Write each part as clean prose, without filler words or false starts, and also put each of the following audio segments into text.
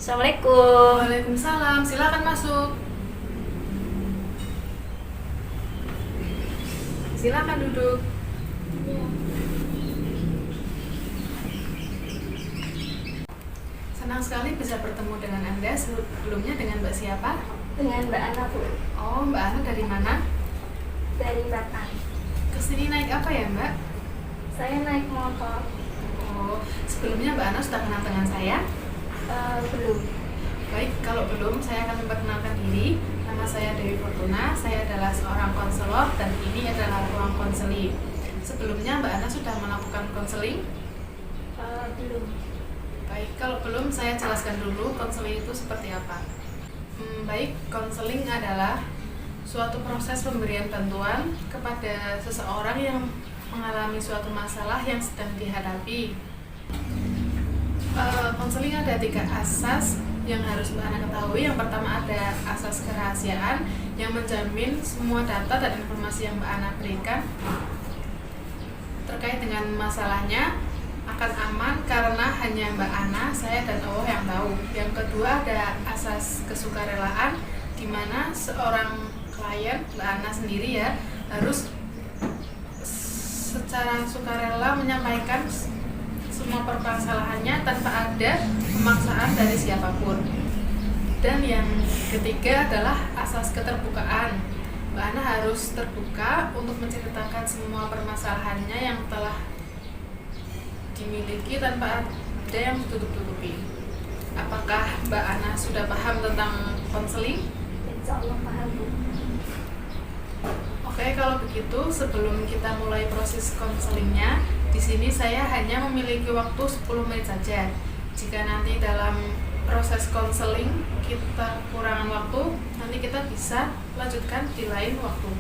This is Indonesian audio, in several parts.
Assalamualaikum. Waalaikumsalam, silakan masuk. Silakan duduk. Senang sekali bisa bertemu dengan Anda. Sebelumnya dengan Mbak siapa? Dengan Mbak Ana, Bu. Oh, Mbak Ana dari mana? Dari Batam. Kesini naik apa ya, Mbak? Saya naik motor. Oh, sebelumnya Mbak Ana sudah kenal dengan saya? Belum. Baik, kalau belum, saya akan memperkenalkan diri. Nama saya Dewi Fortuna, saya adalah seorang konselor dan ini adalah ruang konseling. Sebelumnya Mbak Ana sudah melakukan konseling? Belum. Baik, kalau belum saya jelaskan dulu konseling itu seperti apa. Baik, konseling adalah suatu proses pemberian bantuan kepada seseorang yang mengalami suatu masalah yang sedang dihadapi. Konseling ada 3 asas yang harus Mbak Ana ketahui. Yang pertama ada asas kerahasiaan yang menjamin semua data dan informasi yang Mbak Ana berikan terkait dengan masalahnya akan aman karena hanya Mbak Ana, saya dan Allah yang tahu. Yang kedua ada asas kesukarelaan di mana seorang klien, Mbak Ana sendiri ya, harus secara sukarela menyampaikan semua permasalahannya tanpa ada pemaksaan dari siapapun. Dan yang ketiga adalah asas keterbukaan. Mbak Ana harus terbuka untuk menceritakan semua permasalahannya yang telah dimiliki tanpa ada yang ditutup-tutupi. Apakah Mbak Ana sudah paham tentang konseling? Insya Allah paham, Bu. Oke, kalau begitu sebelum kita mulai proses konselingnya, di sini saya hanya memiliki waktu 10 menit saja. Jika nanti dalam proses konseling kita kekurangan waktu, nanti kita bisa lanjutkan di lain waktu.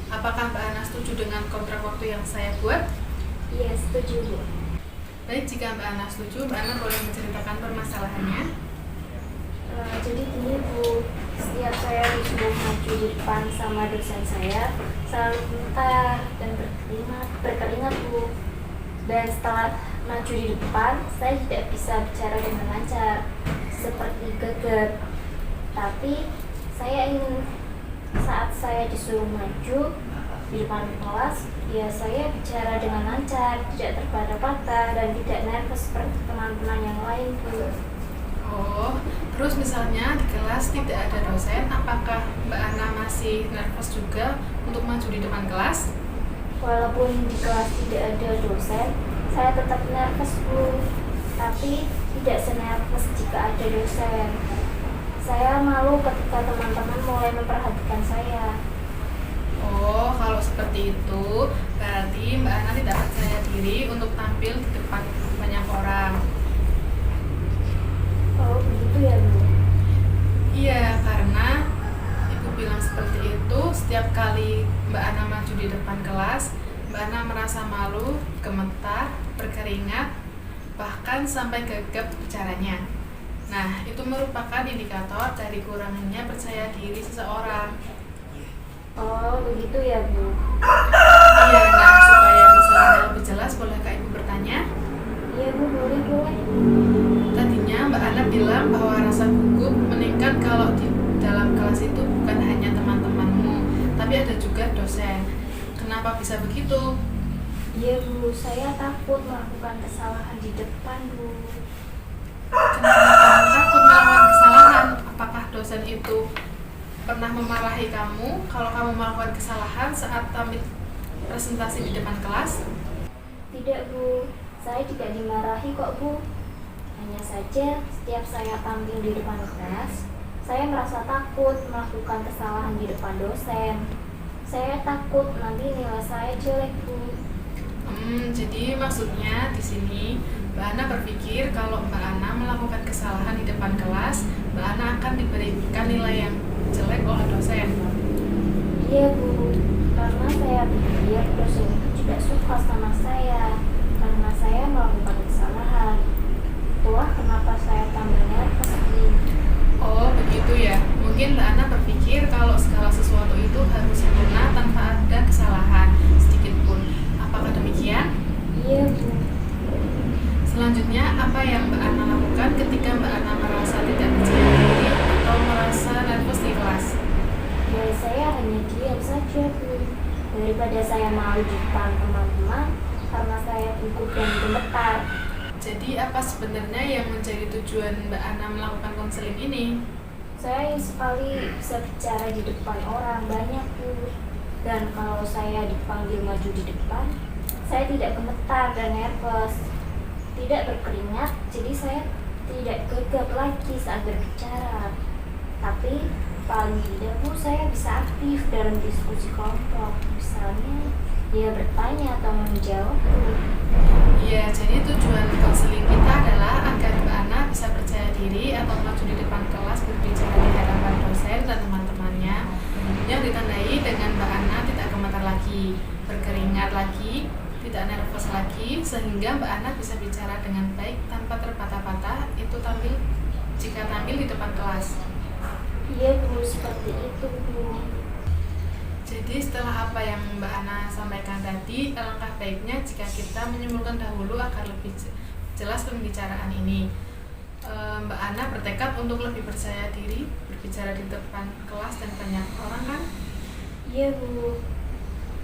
Apakah Mbak Ana setuju dengan kontrak waktu yang saya buat? Iya, setuju, Bu. Baik, jika Mbak Ana setuju, Mbak Ana boleh menceritakan permasalahannya. Jadi gini, Bu, setiap saya disuruh maju di depan sama dosen saya selalu muntah dan berkeringat, Bu. Dan setelah maju di depan, saya tidak bisa bicara dengan lancar seperti geger. Tapi saya ingin saat saya disuruh maju di depan kelas, ya saya bicara dengan lancar, tidak terbata-bata dan tidak nervous seperti teman-teman yang lain, Bu. Oh, terus misalnya di kelas tidak ada dosen, apakah Mbak Ana masih nervous juga untuk maju di depan kelas? Walaupun di kelas tidak ada dosen, saya tetap nervous, Bu. Tapi tidak senervous jika ada dosen. Saya malu ketika teman-teman mulai memperhatikan saya. Oh, kalau seperti itu, berarti Mbak Ana tidak percaya diri untuk tampil di depan banyak orang. Oh, begitu ya, Bu? Iya, karena Ibu bilang seperti itu, setiap kali Mbak Ana maju di depan kelas, Mbak Ana merasa malu, gemetar, berkeringat, bahkan sampai gegap bicaranya. Nah, itu merupakan indikator dari kurangnya percaya diri seseorang. Oh, begitu ya, Bu? Iya, nah supaya masalahnya lebih jelas, bolehkah Ibu bertanya? Iya, Bu, boleh. Tadinya Mbak Ana bilang bahwa rasa gugup meningkat kalau di dalam kelas itu bukan hanya teman-temanmu, tapi ada juga dosen. Kenapa bisa begitu? Iya, Bu, saya takut melakukan kesalahan di depan, Bu. Kenapa kamu takut melakukan kesalahan? Apakah dosen itu pernah memarahi kamu kalau kamu melakukan kesalahan saat tampil presentasi di depan kelas? Tidak, Bu. Saya tidak dimarahi kok, Bu. Hanya saja setiap saya tampil di depan kelas, saya merasa takut melakukan kesalahan di depan dosen. Saya takut nanti nilai saya jelek, Bu. Jadi maksudnya di sini Mbak Ana berpikir kalau Mbak Ana melakukan kesalahan di depan kelas, Mbak Ana akan diberikan nilai yang jelek oleh dosen. Iya, Bu. Karena saya pikir dosen itu tidak suka sama saya karena saya melakukan kesalahan. Itulah kenapa saya tampilnya nervous. Oh, begitu ya. Mungkin Mbak Ana berpikir kalau segala sesuatu itu harus sempurna tanpa ada kesalahan sedikit pun. Apakah demikian? Iya, Bu. Selanjutnya apa yang Mbak Ana lakukan ketika Mbak Ana merasa tidak percaya diri atau merasa nervous di kelas? Ya saya hanya diam saja Bu. Daripada saya malu di depan teman-teman karena saya gugup dan gemetar. Jadi apa sebenarnya yang menjadi tujuan Mbak Ana melakukan konseling ini? Saya sekali bisa bicara di depan orang banyak Bu. Dan kalau saya dipanggil maju di depan, saya tidak gemetar dan nervous, tidak berkeringat, jadi saya tidak gegap lagi saat berbicara. Tapi paling tidak Bu, saya bisa aktif dalam diskusi kelompok, misalnya dia bertanya atau menjawab Bu. Iya, jadi tujuan konseling kita adalah agar Mbak Ana bisa percaya diri atau maju di depan kelas berbicara di hadapan dosen dan teman-temannya, yang ditandai dengan Mbak Ana tidak gemetar lagi, berkeringat lagi, tidak nervous lagi, sehingga Mbak Ana bisa bicara dengan baik tanpa terpatah-patah jika tampil di depan kelas. Iya Bu, seperti itu Bu. Jadi setelah apa yang Mbak Ana sampaikan tadi, alangkah baiknya jika kita menyimpulkan dahulu agar lebih jelas pembicaraan ini. Mbak Ana bertekad untuk lebih percaya diri berbicara di depan kelas dan banyak orang kan? Iya Bu,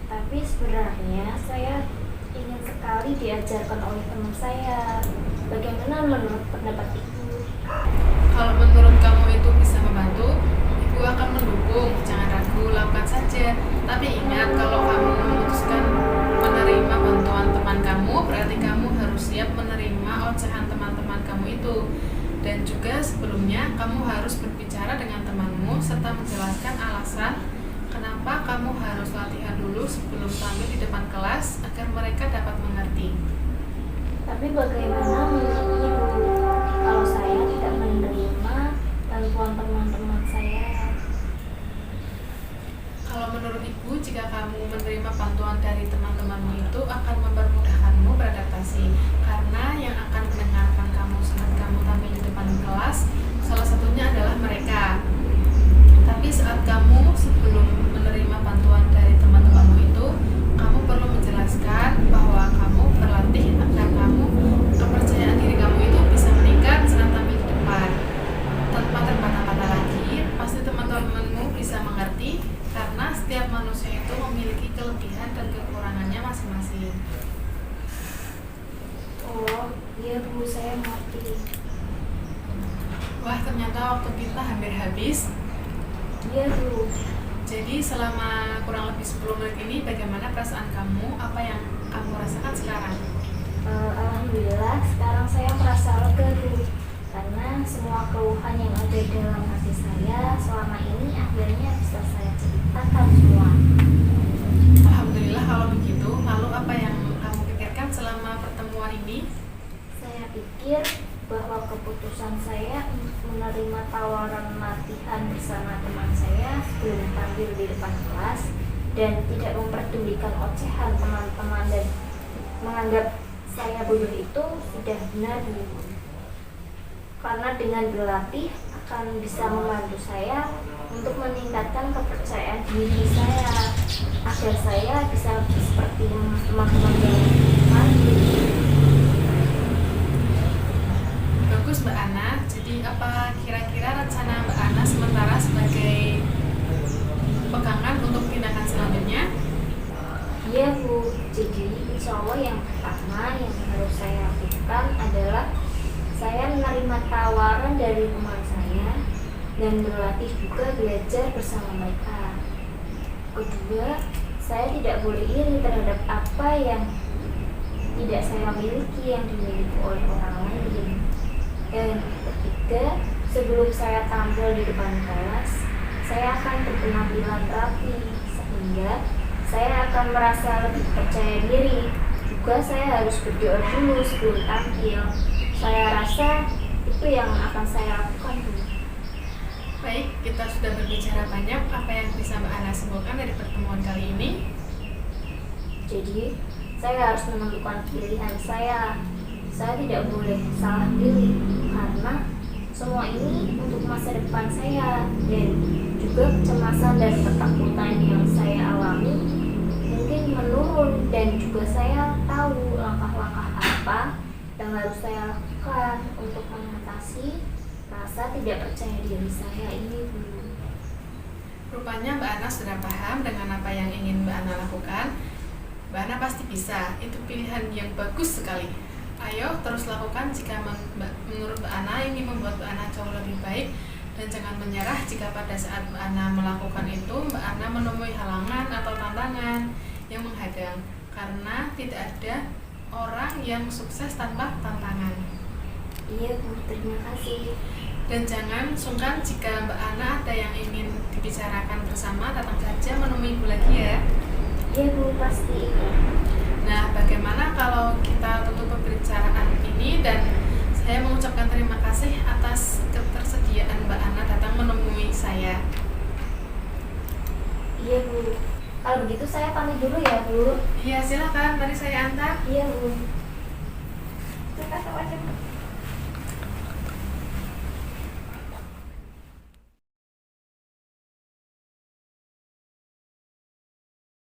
tapi sebenarnya saya ingin sekali diajarkan oleh teman saya. Bagaimana menurut pendapat Ibu? Kalau menurut kamu itu bisa membantu, Ibu akan mendukung. Jangan ragu, lakukan saja. Tapi ingat, kalau kamu memutuskan menerima bantuan teman kamu, berarti kamu harus siap menerima ocehan teman-teman kamu itu. Dan juga sebelumnya, kamu harus berbicara dengan temanmu serta menjelaskan alasan kenapa kamu harus latihan dulu sebelum tampil di depan kelas agar mereka dapat mengerti. Tapi bagaimana menurut Ibu kalau saya tidak menerima bantuan teman-teman saya? Kalau menurut Ibu, jika kamu menerima bantuan dari teman-temanmu itu akan mempermudahkanmu beradaptasi, karena yang akan mendengarkan kamu saat kamu tampil di depan kelas salah satunya adalah mereka. Tapi saat kamu sebelum menerima bantuan dari teman-temanmu itu, kamu perlu menjelaskan bahwa kamu berlatih agar kepercayaan diri kamu itu bisa meningkat saat tampil di depan. Tanpa terpatah-patah lagi, pasti teman-temanmu bisa mengerti karena setiap manusia itu memiliki kelebihan dan kekurangannya masing-masing. Oh, iya Bu, saya mengerti. Wah, ternyata waktu kita hampir habis. Iya Bu. Jadi selama kurang lebih 10 menit ini bagaimana perasaan kamu? Apa yang kamu rasakan sekarang? Alhamdulillah, sekarang saya merasa lega Bu. Karena semua keluhan yang ada dalam hati saya selama ini akhirnya bisa saya ceritakan semua. Alhamdulillah kalau begitu. Lalu apa yang kamu pikirkan selama pertemuan ini? Saya pikir bahwa keputusan saya untuk menerima tawaran latihan bersama teman saya sebelum tampil di depan kelas dan tidak memperdulikan ocehan teman-teman dan menganggap saya bodoh itu sudah benar Bu. Karena dengan berlatih akan bisa membantu saya untuk meningkatkan kepercayaan diri saya agar saya bisa seperti teman-teman yang lain. Bagus Mbak Ana. Jadi apa kira-kira rencana Mbak Ana sementara sebagai pegangan untuk tindakan selanjutnya? Iya Bu, jadi insya Allah yang pertama yang harus saya lakukan adalah saya menerima tawaran dari teman saya dan berlatih juga belajar bersama mereka. Kedua, saya tidak boleh iri terhadap apa yang tidak saya miliki yang dimiliki oleh orang lain. Dan ketiga, sebelum saya tampil di depan kelas, saya akan berpenampilan rapi sehingga saya akan merasa lebih percaya diri. Juga saya harus berdoa dulu sebelum tampil. Saya rasa itu yang akan saya lakukan Bu. Baik, kita sudah berbicara banyak. Apa yang bisa Mbak Ana simpulkan dari pertemuan kali ini? Jadi, saya harus menentukan pilihan saya. Saya tidak boleh salah pilih karena semua ini untuk masa depan saya dan juga kecemasan dan ketakutan yang saya alami mungkin menurun dan juga saya tahu langkah-langkah apa yang harus saya lakukan lakukan untuk mengatasi rasa tidak percaya diri saya ini, Bu? Rupanya Mbak Ana sudah paham dengan apa yang ingin Mbak Ana lakukan. Mbak Ana pasti bisa, itu pilihan yang bagus sekali. Ayo terus lakukan jika menurut Mbak Ana ingin membuat Mbak Ana jauh lebih baik. Dan jangan menyerah jika pada saat Mbak Ana melakukan itu, Mbak Ana menemui halangan atau tantangan yang menghadang. Karena tidak ada orang yang sukses tanpa tantangan. Iya, Bu, terima kasih. Dan jangan sungkan jika Mbak Ana ada yang ingin dibicarakan bersama, datang saja menemui Ibu lagi ya. Iya, Bu, pasti. Nah, bagaimana kalau kita tutup pembicaraan ini dan saya mengucapkan terima kasih atas ketersediaan Mbak Ana datang menemui saya. Iya, Bu. Kalau begitu saya pamit dulu ya, Bu. Iya, silakan. Mari saya antar. Iya, Bu. Terima kasih.